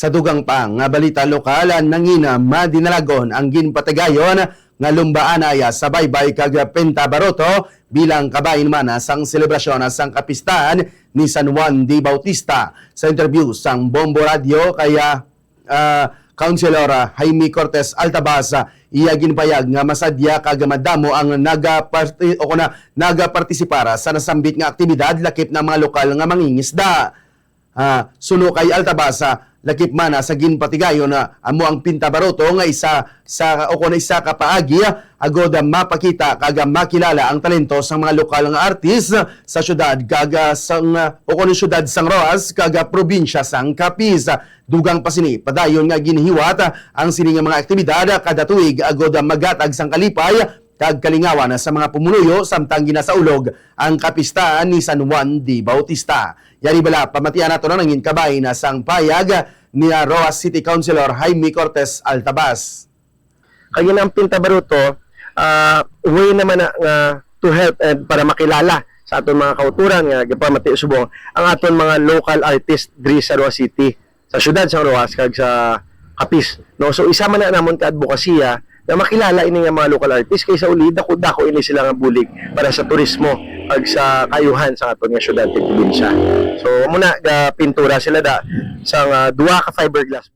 Sa dugang pa nga balita lokal nangina madinalagon ang ginpatigayon nga lumbaan aya sa baybay kag Penta Baroto bilang kabahin man sang selebrasyon sang kapistahan ni San Juan de Bautista. Sa interview sang Bombo Radio kaya Councilor Jaime Cortez Altabas iya ginpayag nga masadya kag madamo ang nagapartisipara sa nasambit nga aktibidad lakip na mga lokal nga mangingisda. Suno kay Altabas lakip man sa ginpatigayon amo ang Penta Baroto nga isa ka paagi agod mapakita kag makilala ang talento sa mga lokal nga artist sa syudad kag syudad sang Roas kag probinsya sang Capiz. Dugang pasini padayon nga ginhiwat ang sini nga mga aktibidad kada tuig agod magatag sang kalipay kag kalingawan sa mga pumuluyo samtang ginasaulog ang kapistahan ni San Juan de Bautista. Yari bala pamatian nato na nangin kabay na sang payag ni Roas City Councilor Jaime Cortez Altabas. Kaya ang Penta Baroto, way naman na to help and para makilala sa aton mga kauturan nga gapamati subong ang aton mga local artist diri sa Roas City, sa syudad sa Roas kag sa Capiz. No, so isa man na namon ka advokasya na makilala ini nga mga local artist kaysa uli dako ini sila nga bulig para sa turismo ag sa kayuhan sa aton nga syudad ug probinsya. So muna ga pintura sila da sang duha ka fiberglass